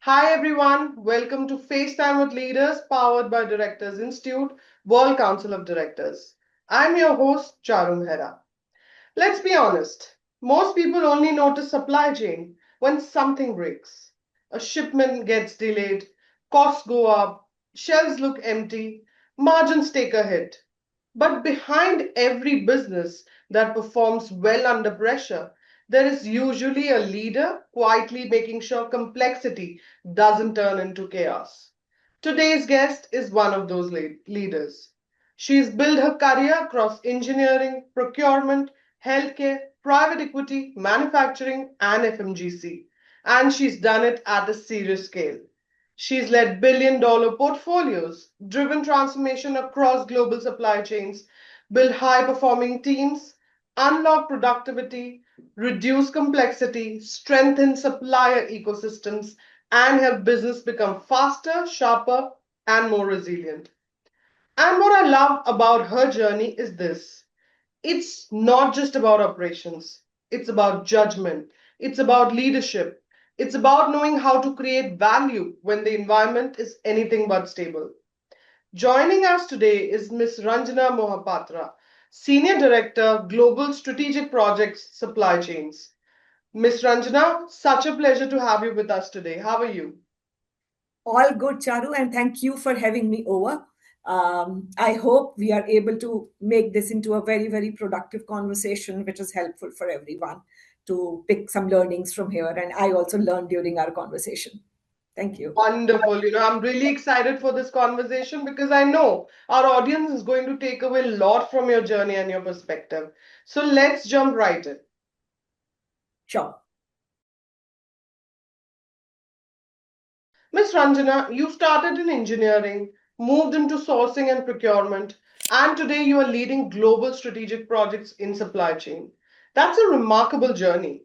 Hi everyone, welcome to FaceTime with Leaders powered by Directors Institute, World Council of Directors. I'm your host, Charu Mehra. Let's be honest, most people only notice supply chain when something breaks. A shipment gets delayed, costs go up, shelves look empty, margins take a hit. But behind every business that performs well under pressure, there is usually a leader quietly making sure complexity doesn't turn into chaos. Today's guest is one of those leaders. She's built her career across engineering, procurement, healthcare, private equity, manufacturing, and FMGC. And she's done it at a serious scale. She's led billion-dollar portfolios, driven transformation across global supply chains, built high-performing teams, unlock productivity, reduce complexity, strengthen supplier ecosystems, and help business become faster, sharper, and more resilient. And what I love about her journey is this: it's not just about operations, it's about judgment, it's about leadership, it's about knowing how to create value when the environment is anything but stable. Joining us today is Ms. Ranjana Mohapatra, Senior Director, Global Strategic Projects Supply Chains. Ms. Ranjana, such a pleasure to have you with us today. How are you? All good, Charu, and thank you for having me over. I hope we are able to make this into a very, very productive conversation, which is helpful for everyone to pick some learnings from here. And I also learned during our conversation. Thank you. Wonderful. I'm really excited for this conversation because I know our audience is going to take away a lot from your journey and your perspective. So let's jump right in. Sure. Ms. Ranjana, you started in engineering, moved into sourcing and procurement, and today you are leading global strategic projects in supply chain. That's a remarkable journey.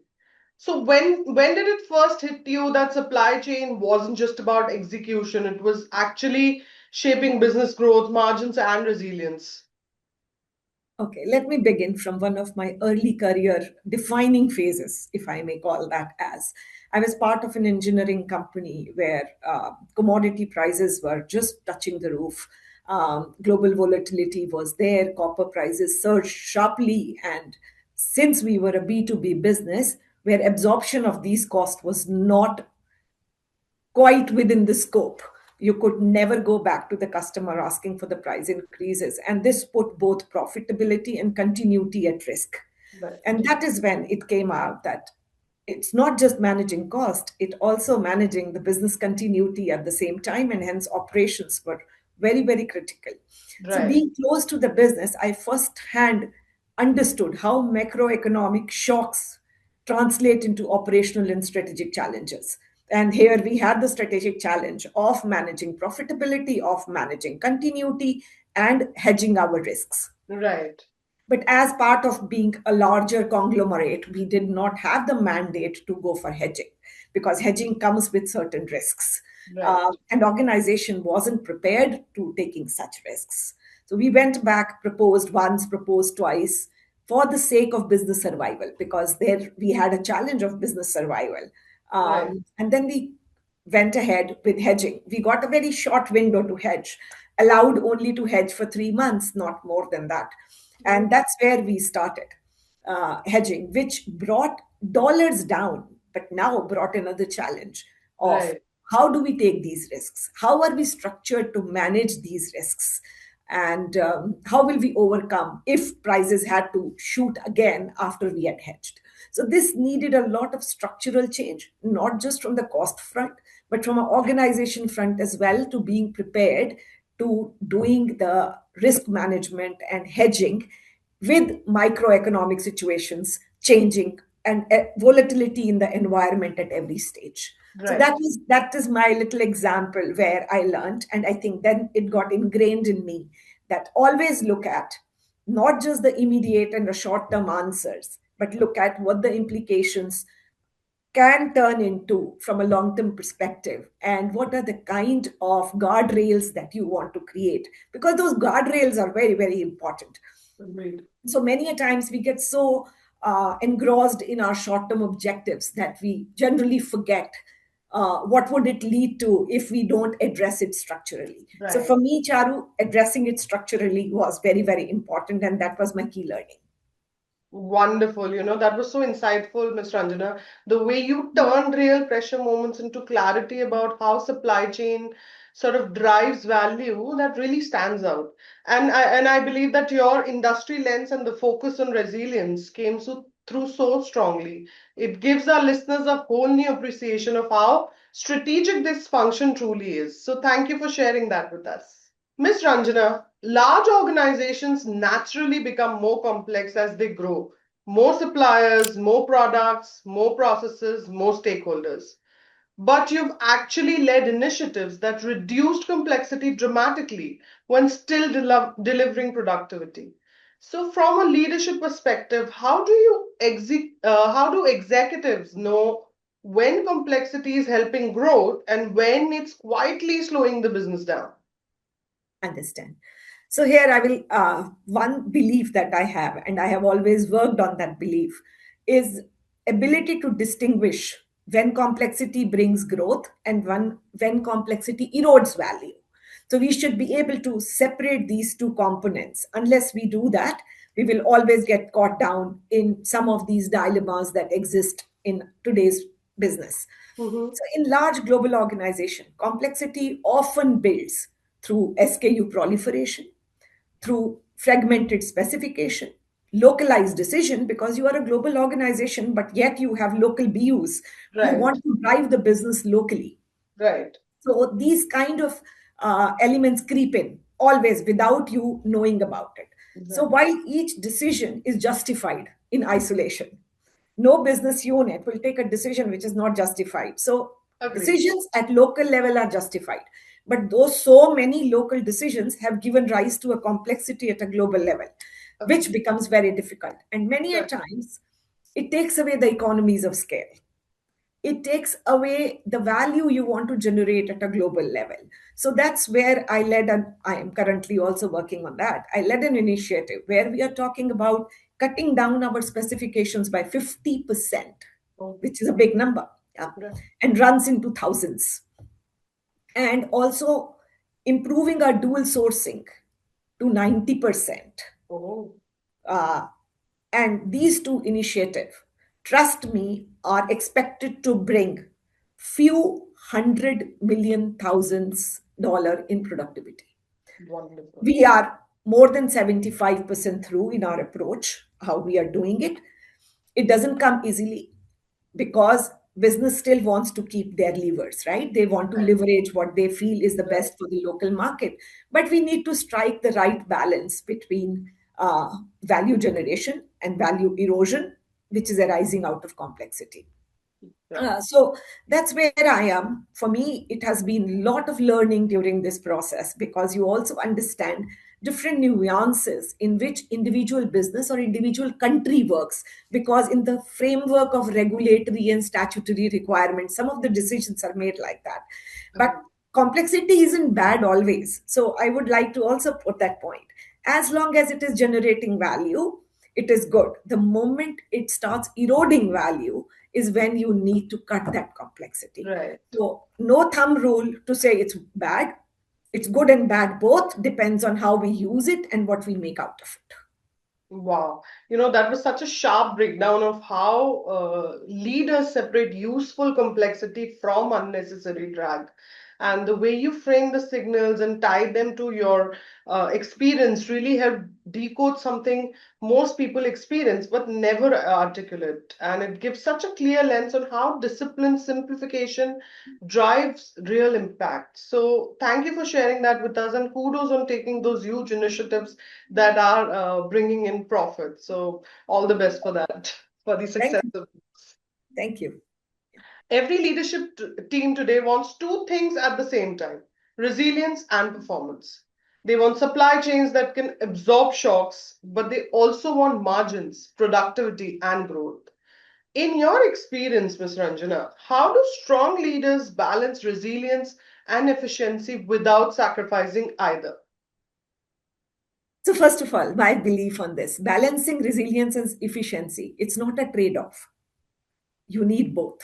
So when did it first hit you that supply chain wasn't just about execution, it was actually shaping business growth, margins, and resilience? Okay, let me begin from one of my early career defining phases, if I may call that as. I was part of an engineering company where commodity prices were just touching the roof. Global volatility was there, copper prices surged sharply. And since we were a B2B business, where absorption of these costs was not quite within the scope. You could never go back to the customer asking for the price increases. And this put both profitability and continuity at risk. Right. And that is when it came out that it's not just managing cost, it also managing the business continuity at the same time, and hence operations were very, very critical. So Right. being close to the business, I firsthand understood how macroeconomic shocks translate into operational and strategic challenges. And here we had the strategic challenge of managing profitability, of managing continuity, and hedging our risks. Right. But as part of being a larger conglomerate, we did not have the mandate to go for hedging because hedging comes with certain risks. Right. And organization wasn't prepared to taking such risks. So we went back, proposed once, proposed twice for the sake of business survival because there we had a challenge of business survival. Right. And then we went ahead with hedging. We got a very short window to hedge, allowed only to hedge for 3 months, not more than that. And that's where we started hedging, which brought dollars down, but now brought another challenge of Right. how do we take these risks? How are we structured to manage these risks? And how will we overcome if prices had to shoot again after we had hedged? So this needed a lot of structural change, not just from the cost front, but from an organization front as well, to being prepared to doing the risk management and hedging with microeconomic situations changing and volatility in the environment at every stage. So Right. that is my little example where I learned, and I think then it got ingrained in me that always look at not just the immediate and the short term answers, but look at what the implications can turn into from a long term perspective, and what are the kind of guardrails that you want to create, because those guardrails are very, very important. Agreed. So many a times we get so engrossed in our short term objectives that we generally forget what would it lead to if we don't address it structurally? So Right. for me, Charu, addressing it structurally was very, very important, and that was my key learning. Wonderful. That was so insightful, Ms. Ranjana. The way you turned real pressure moments into clarity about how supply chain sort of drives value, that really stands out. And I believe that your industry lens and the focus on resilience came through so strongly. It gives our listeners a whole new appreciation of how strategic this function truly is. So thank you for sharing that with us. Miss Ranjana, large organizations naturally become more complex as they grow. More suppliers, more products, more processes, more stakeholders. But you've actually led initiatives that reduced complexity dramatically when still delivering productivity. So, from a leadership perspective, how do executives know when complexity is helping growth and when it's quietly slowing the business down? Understand. So here I will, one belief that I have, and I have always worked on that belief, is ability to distinguish when complexity brings growth and when complexity erodes value. So we should be able to separate these two components. Unless we do that, we will always get caught down in some of these dilemmas that exist in today's business. Mhm. So in large global organization, complexity often builds through SKU proliferation, through fragmented specification, localized decision, because you are a global organization, but yet you have local BUs who Right, want to drive the business locally. right, So these kind of elements creep in always without you knowing about it. So right. while each decision is justified in isolation, no business unit will take a decision which is not justified. So Agreed. decisions at local level are justified. But those so many local decisions have given rise to a complexity at a global level, which Agreed. becomes very difficult. And many a Right. times, it takes away the economies of scale. It takes away the value you want to generate at a global level. So that's where I led, and I am currently also working on that. I led an initiative where we are talking about cutting down our specifications by 50%, Oh, which is a big number, yeah, right. and runs into thousands. And also improving our dual sourcing to 90%. Oh, Uh, and these two initiatives, trust me, are expected to bring few hundred million thousands dollar in productivity. wonderful. We are more than 75% through in our approach, how we are doing it. It doesn't come easily because business still wants to keep their levers, right? They want to Right, leverage what they feel is the right. best for the local market. But we need to strike the right balance between value generation and value erosion, which is arising out of complexity. Right. So that's where I am. For me, it has been a lot of learning during this process because you also understand different nuances in which individual business or individual country works. Because in the framework of regulatory and statutory requirements, some of the decisions are made like that. But Agreed. complexity isn't bad always. So I would like to also put that point. As long as it is generating value, it is good. The moment it starts eroding value, is when you need to cut that complexity. Right. So, no thumb rule to say it's bad. It's good and bad both, depends on how we use it and what we make out of it. Wow. That was such a sharp breakdown of how leaders separate useful complexity from unnecessary drag. And the way you frame the signals and tie them to your experience really helped decode something most people experience but never articulate. And it gives such a clear lens on how discipline simplification drives real impact. So, thank you for sharing that with us, and kudos on taking those huge initiatives that are bringing in profit. So all the best for that, for the Thank success you. of Thank you. every team today wants two things at the same time: resilience and performance. They want supply chains that can absorb shocks, but they also want margins, productivity, and growth. In your experience, Ms. Ranjana, how do strong leaders balance resilience and efficiency without sacrificing either? So, first of all, my belief on this balancing resilience and efficiency, it's not a trade off. You need both.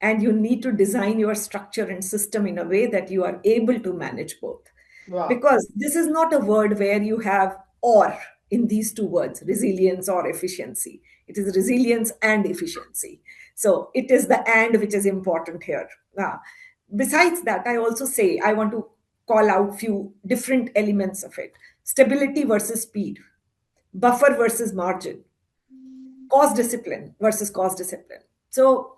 and you need to design your structure and system in a way that you are able to manage both. Wow. Because this is not a word where you have or in these two words, resilience or efficiency. It is resilience and efficiency. So it is the and which is important here. Besides that, I also say I want to call out few different elements of it: stability versus speed, buffer versus margin, cost discipline versus cost discipline. So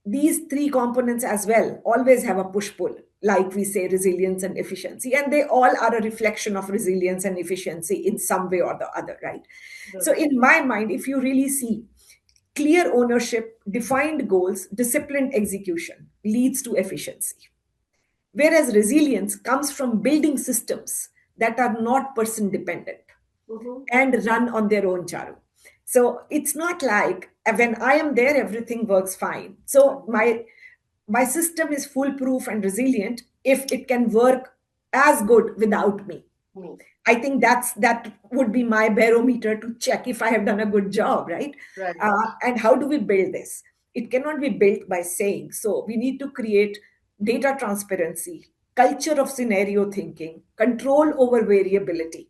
these three components as well always have a push pull, like we say resilience and efficiency, and they all are a reflection of resilience and efficiency in some way or the other, right? So That's in my mind, if you really see, clear ownership, defined goals, disciplined execution leads to efficiency, whereas resilience comes from building systems that are not person dependent mhm. and run on their own, Charu. So it's not like when I am there, everything works fine. So my system is foolproof and resilient if it can work as good without me. Me. I think that would be my barometer to check if I have done a good job, right? Right. And how do we build this? It cannot be built by saying. So we need to create data transparency, culture of scenario thinking, control over variability,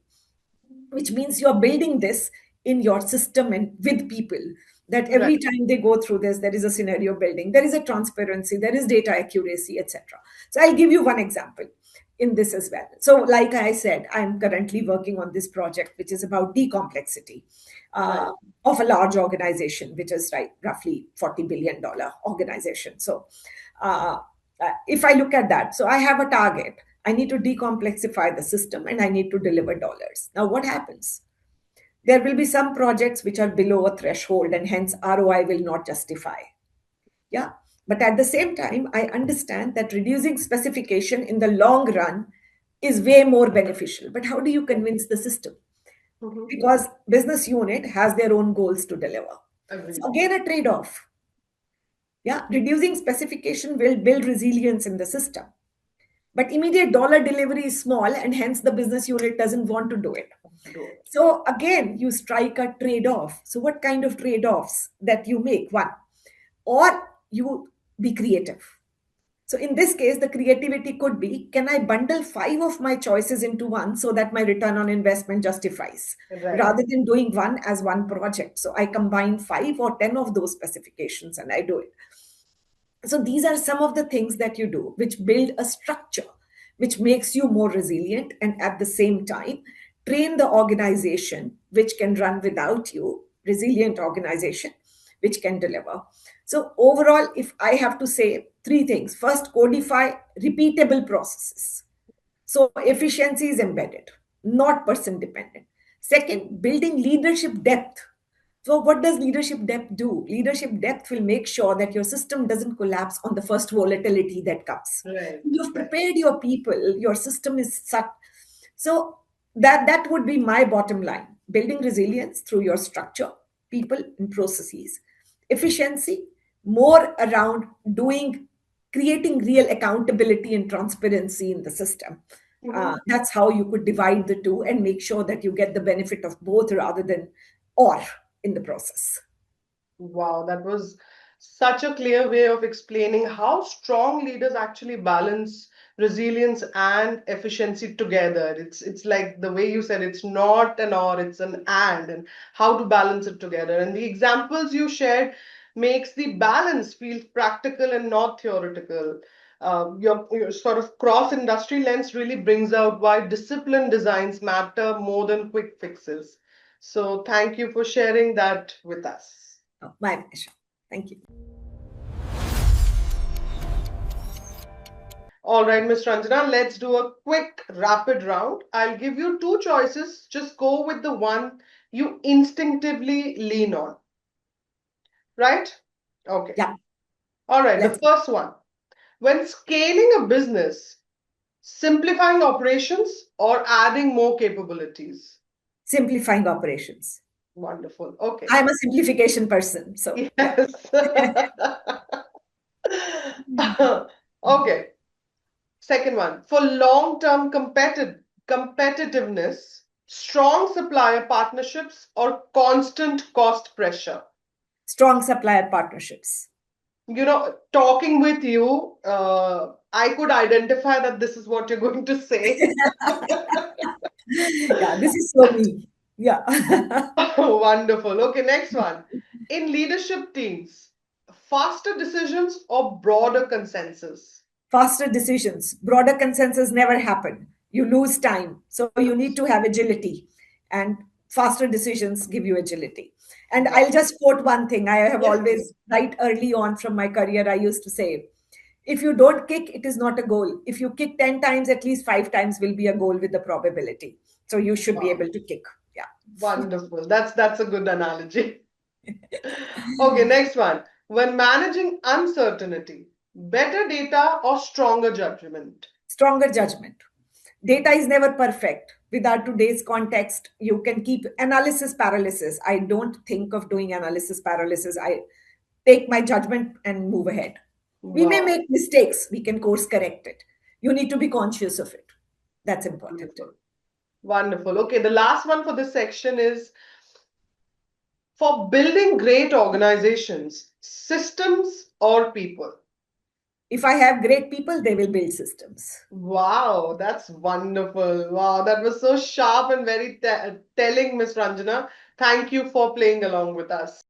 which means you're building this in your system and with people, that Right. every time they go through this there is a scenario building, there is a transparency, there is data accuracy, etc. So I'll give you one example in this as well. So like I said, I'm currently working on this project which is about decomplexity Right. uh, of a large organization which is roughly $40 billion organization. So uh, if I look at that, so I have a target, I need to decomplexify the system and I need to deliver dollars. Now, what happens? There will be some projects which are below a threshold and hence ROI will not justify. Yeah. But at the same time, I understand that reducing specification in the long run is way more beneficial. But how do you convince the system? Mhm. Because business unit has their own goals to deliver. So Agreed. again, a trade-off. Yeah. Reducing specification will build resilience in the system. But immediate dollar delivery is small and hence the business unit doesn't want to do it. Do it. So again, you strike a trade-off. So what kind of trade-offs that you make? One, or you be creative. So in this case, the creativity could be, can I bundle five of my choices into one so that my return on investment justifies, Right. rather than doing one as one project? So I combine 5 or 10 of those specifications and I do it. So these are some of the things that you do which build a structure which makes you more resilient, and at the same time train the organization which can run without you, resilient organization which can deliver. So overall, if I have to say three things: first, codify repeatable processes, so efficiency is embedded, not person dependent. Second, building leadership depth. So, what does leadership depth do? Leadership depth will make sure that your system doesn't collapse on the first volatility that comes. Right. You've Right. prepared your people, your system is such. So, that would be my bottom line: building resilience through your structure, people, and processes. Efficiency, more around doing, creating real accountability and transparency in the system. Mhm. That's how you could divide the two and make sure that you get the benefit of both rather than or in the process. Wow, that was such a clear way of explaining how strong leaders actually balance resilience and efficiency together. It's like the way you said, it's not an or, it's an and how to balance it together. And the examples you shared makes the balance feel practical and not theoretical. Your sort of cross-industry lens really brings out why discipline designs matter more than quick fixes. So thank you for sharing that with us. Oh, my pleasure. Thank you. All right, Miss Ranjana, let's do a quick rapid round. I'll give you two choices. Just go with the one you instinctively lean on, right? Okay. Yeah, All right, the let's first one. When scaling a business, simplifying operations or adding more capabilities? simplifying operations. Wonderful. Okay. I'm a simplification person. So, yeah. Yes. Okay. Second one, for long-term competitiveness, strong supplier partnerships or constant cost pressure? Strong supplier partnerships. Talking with you, I could identify that this is what you're going to say. Yeah, this is so me. Yeah. Wonderful. Okay, next one. In leadership teams, faster decisions or broader consensus? Faster decisions. Broader consensus never happen. You lose time. So you need to have agility. And faster decisions give you agility. And Wow. I'll just quote one thing. I have Yes, please. always, right early on from my career, I used to say, if you don't kick, it is not a goal. If you kick 10 times, at least 5 times will be a goal with the probability. So you should be Wow. able to kick. Yeah. Wonderful. That's a good analogy. Okay, next one. When managing uncertainty, better data or stronger judgment? Stronger judgment. Data is never perfect. With our today's context, you can keep analysis paralysis. I don't think of doing analysis paralysis. I take my judgment and move ahead. We may Wow. make mistakes, we can course correct it. You need to be conscious of it. That's important. Wonderful. Wonderful. Okay, the last one for this section is for building great organizations, systems or people? If I have great people, they will build systems. Wow, that's wonderful. Wow, that was so sharp and very telling, Miss Ranjana. Thank you for playing along with us.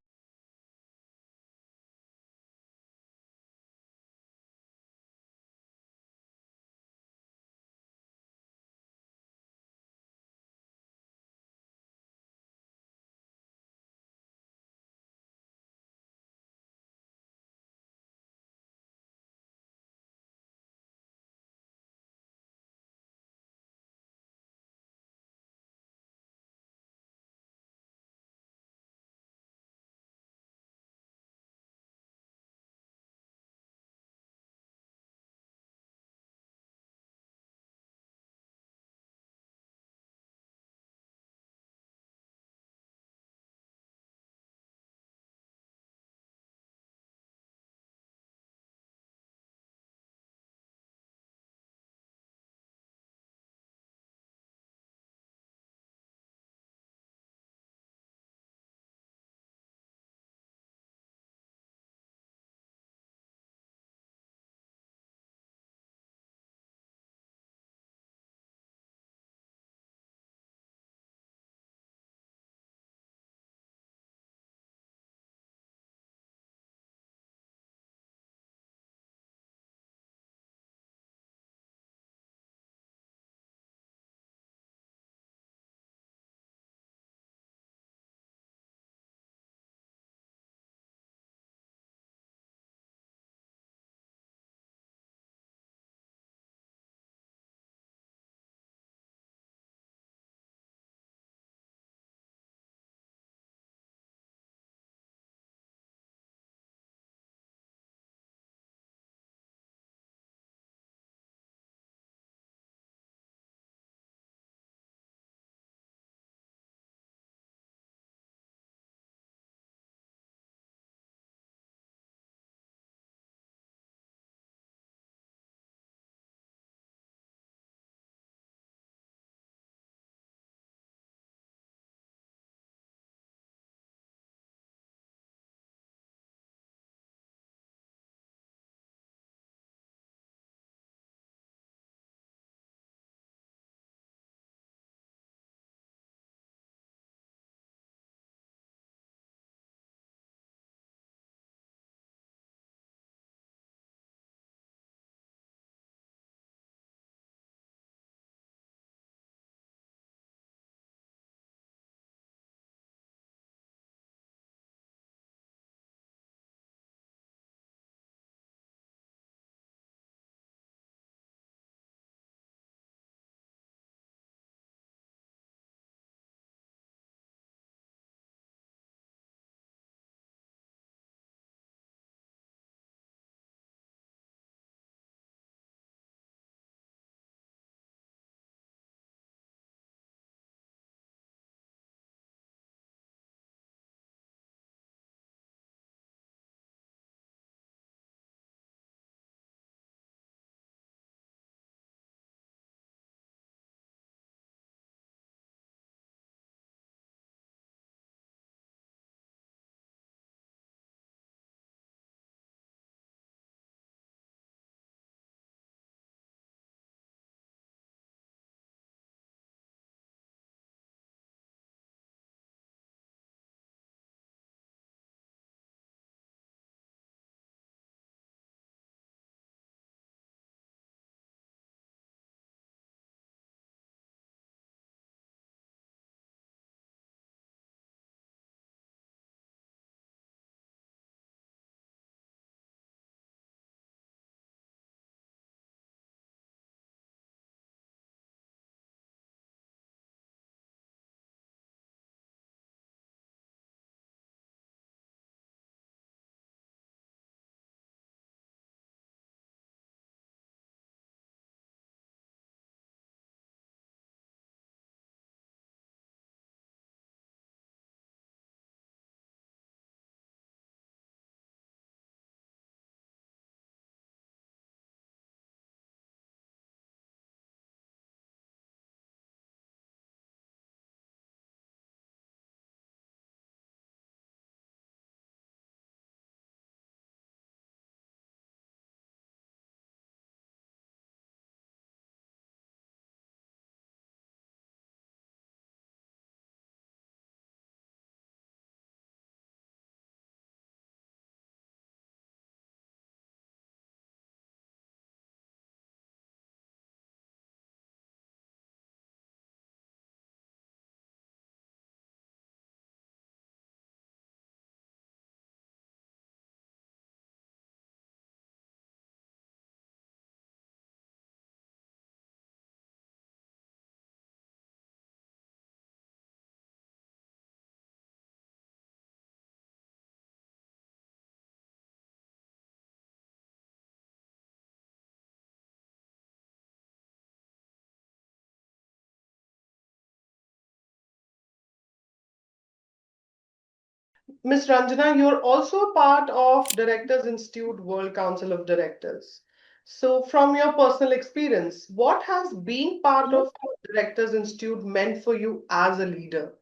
Miss Ranjana, you're also a part of Directors Institute World Council of Directors. So, from your personal experience, what has being part of Directors Institute meant for you as a leader?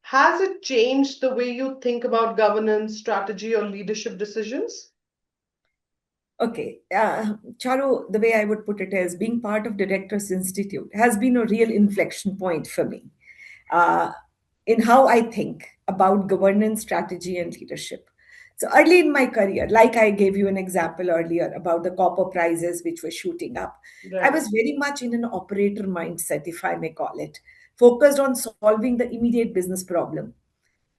Has it changed the way you think about governance, strategy, or leadership decisions? Okay, Charu, the way I would put it is being part of Directors Institute has been a real inflection point for me uh, in how I think about governance, strategy, and leadership. So early in my career, like I gave you an example earlier about the copper prices which were shooting up, I Right, was very much in an operator mindset, if I may call it, focused on solving the immediate business problem.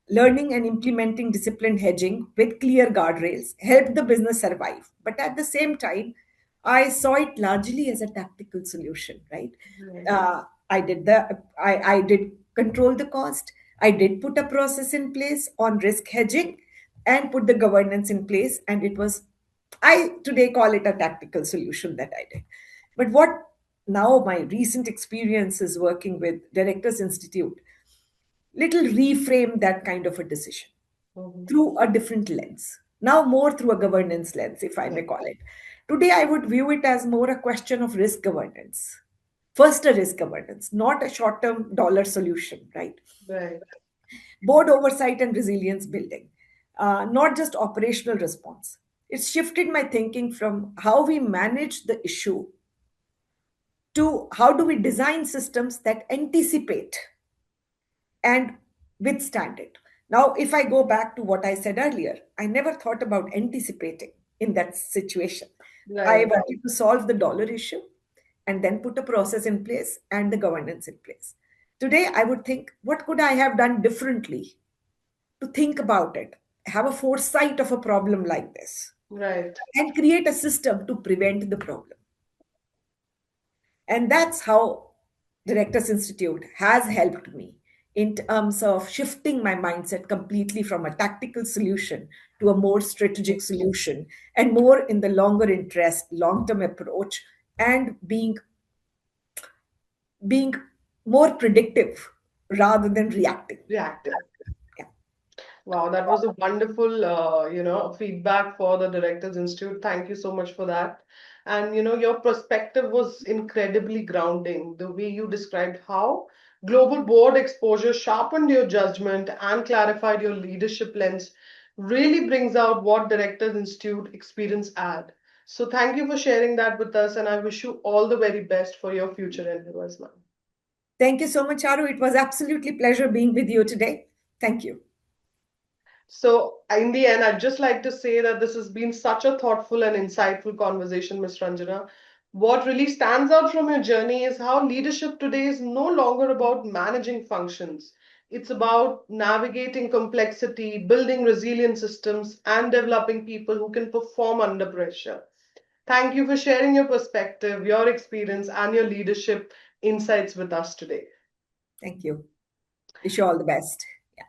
Learning and implementing disciplined hedging with clear guardrails helped the business survive. But at the same time, I saw it largely as a tactical solution, right? right, I did control the cost. I did put a process in place on risk hedging and put the governance in place. And it was, I today call it a tactical solution that I did. But what now my recent experiences working with Directors Institute little reframe that kind of a decision mhm, through a different lens. Now, more through a governance lens, if I may right, call it. Today, I would view it as more a question of risk governance. First, a risk governance, not a short term dollar solution, right? right, Board oversight and resilience building, not just operational response. It's shifted my thinking from how we manage the issue to how do we design systems that anticipate and withstand it. Now, if I go back to what I said earlier, I never thought about anticipating in that situation. I right, wanted to solve the dollar issue and then put a process in place and the governance in place. Today, I would think, what could I have done differently to think about it, have a foresight of a problem like this, right. and create a system to prevent the problem? And that's how Directors Institute has helped me in terms of shifting my mindset completely from a tactical solution to a more strategic solution and more in the longer interest, long term approach, and being more predictive rather than reacting. Reactive. Yeah. Wow, that was a wonderful, feedback for the Directors Institute. Thank you so much for that. And, your perspective was incredibly grounding. The way you described how global board exposure sharpened your judgment and clarified your leadership lens really brings out what Directors Institute experience add. So thank you for sharing that with us, and I wish you all the very best for your future endeavors, ma'am. Thank you so much, Aru. It was absolutely pleasure being with you today. Thank you. So, in the end, I'd just like to say that this has been such a thoughtful and insightful conversation, Ms. Ranjana. What really stands out from your journey is how leadership today is no longer about managing functions. It's about navigating complexity, building resilient systems, and developing people who can perform under pressure. Thank you for sharing your perspective, your experience, and your leadership insights with us today. Thank you. Wish you all the best. Yeah.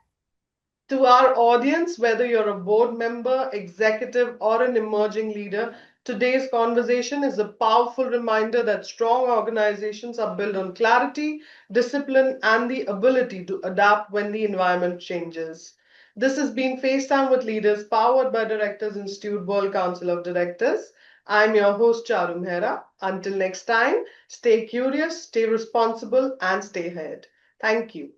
To our audience, whether you're a board member, executive, or an emerging leader, today's conversation is a powerful reminder that strong organizations are built on clarity, discipline, and the ability to adapt when the environment changes. This has been FaceTime with Leaders, powered by Directors Institute World Council of Directors. I'm your host, Charu Mehra. Until next time, stay curious, stay responsible, and stay ahead. Thank you.